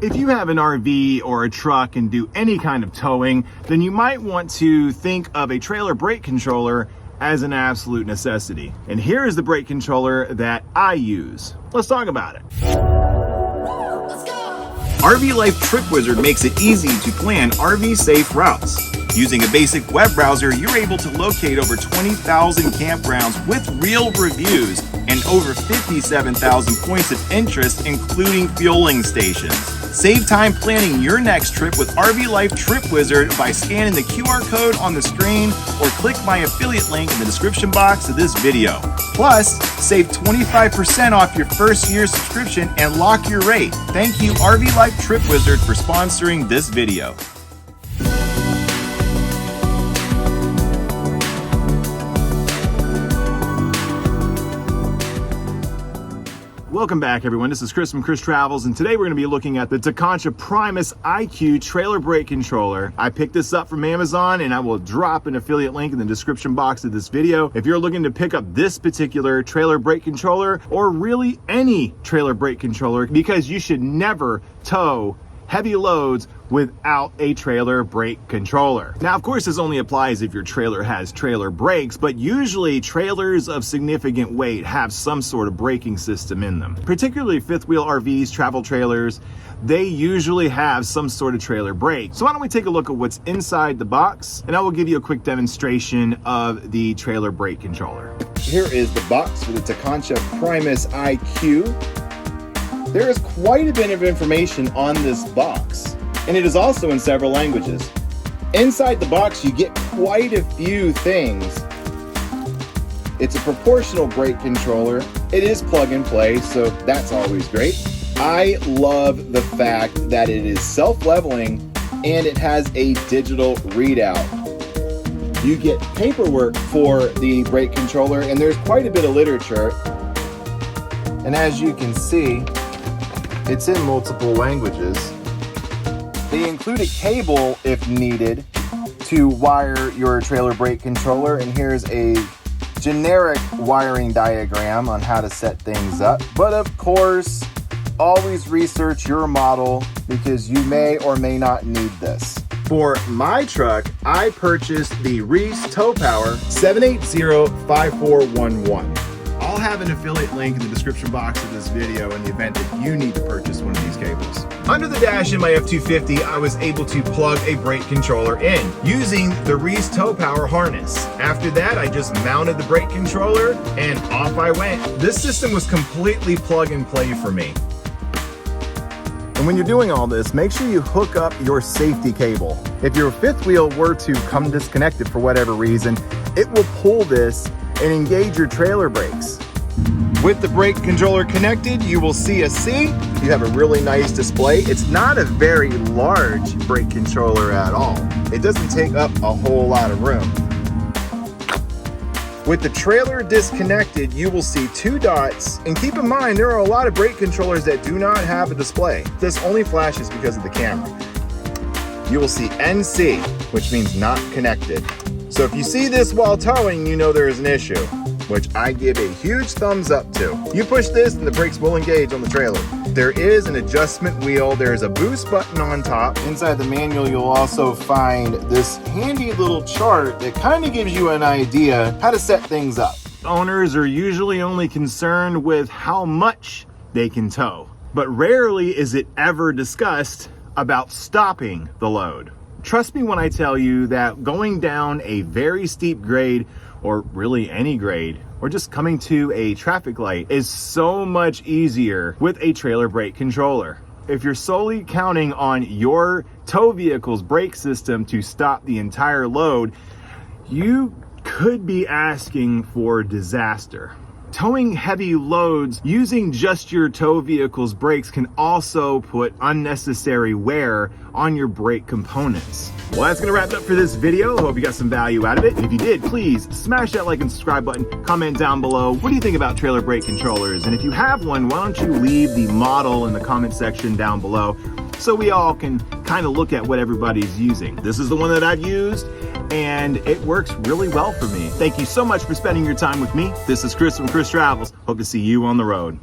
If you have an RV or a truck and do any kind of towing, then you might want to think of a trailer brake controller as an absolute necessity. And here is the brake controller that I use. Let's talk about it. RV Life Trip Wizard makes it easy to plan RV safe routes. Using a basic web browser, you're able to locate over 20,000 campgrounds with real reviews and over 57,000 points of interest, including fueling stations. Save time planning your next trip with RV Life Trip Wizard by scanning the QR code on the screen or click my affiliate link in the description box of this video. Plus, save 25% off your first year subscription and lock your rate. Thank you, RV Life Trip Wizard, for sponsoring this video. Welcome back, everyone. This is Chris from Chris Travels, and today we're going to be looking at the Tekonsha Primus IQ trailer brake controller. I picked this up from Amazon, and I will drop an affiliate link in the description box of this video. If you're looking to pick up this particular trailer brake controller, or really any trailer brake controller, because you should never tow heavy loads without a trailer brake controller. Now, of course, this only applies if your trailer has trailer brakes, but usually trailers of significant weight have some sort of braking system in them. Particularly fifth wheel RVs, travel trailers, they usually have some sort of trailer brake. So why don't we take a look at what's inside the box, and I will give you a quick demonstration of the trailer brake controller. Here is the box for the Tekonsha Primus IQ. There is quite a bit of information on this box, and it is also in several languages. Inside the box, you get quite a few things. It's a proportional brake controller. It is plug and play, so that's always great. I love the fact that it is self-leveling and it has a digital readout. You get paperwork for the brake controller, and there's quite a bit of literature. And as you can see, it's in multiple languages. They include a cable if needed to wire your trailer brake controller, and here's a generic wiring diagram on how to set things up. But of course, always research your model because you may or may not need this. For my truck, I purchased the REESE Towpower 780-5411. I'll have an affiliate link in the description box of this video in the event that you need to purchase one of these cables. Under the dash in my F-250, I was able to plug a brake controller in using the REESE Towpower harness. After that, I just mounted the brake controller and off I went. This system was completely plug and play for me. And when you're doing all this, make sure you hook up your safety cable. If your fifth wheel were to come disconnected for whatever reason, it will pull this and engage your trailer brakes. With the brake controller connected, you will see a C. You have a really nice display. It's not a very large brake controller at all. It doesn't take up a whole lot of room. With the trailer disconnected, you will see two dots, and keep in mind there are a lot of brake controllers that do not have a display. This only flashes because of the camera. You will see NC, which means not connected. So if you see this while towing, you know there is an issue, which I give a huge thumbs up to. You push this and the brakes will engage on the trailer. There is an adjustment wheel. There's a boost button on top. Inside the manual, you'll also find this handy little chart that kind of gives you an idea how to set things up. Owners are usually only concerned with how much they can tow, but rarely is it ever discussed about stopping the load. Trust me when I tell you that going down a very steep grade, or really any grade, or just coming to a traffic light is so much easier with a trailer brake controller. If you're solely counting on your tow vehicle's brake system to stop the entire load, you could be asking for disaster. Towing heavy loads using just your tow vehicle's brakes can also put unnecessary wear on your brake components. Well, that's gonna wrap it up for this video. I hope you got some value out of it. And if you did, please smash that like and subscribe button, comment down below. What do you think about trailer brake controllers? And if you have one, why don't you leave the model in the comment section down below so we all can kind of look at what everybody's using. This is the one that I've used, and it works really well for me. Thank you so much for spending your time with me. This is Chris from Chris Travels. Hope to see you on the road.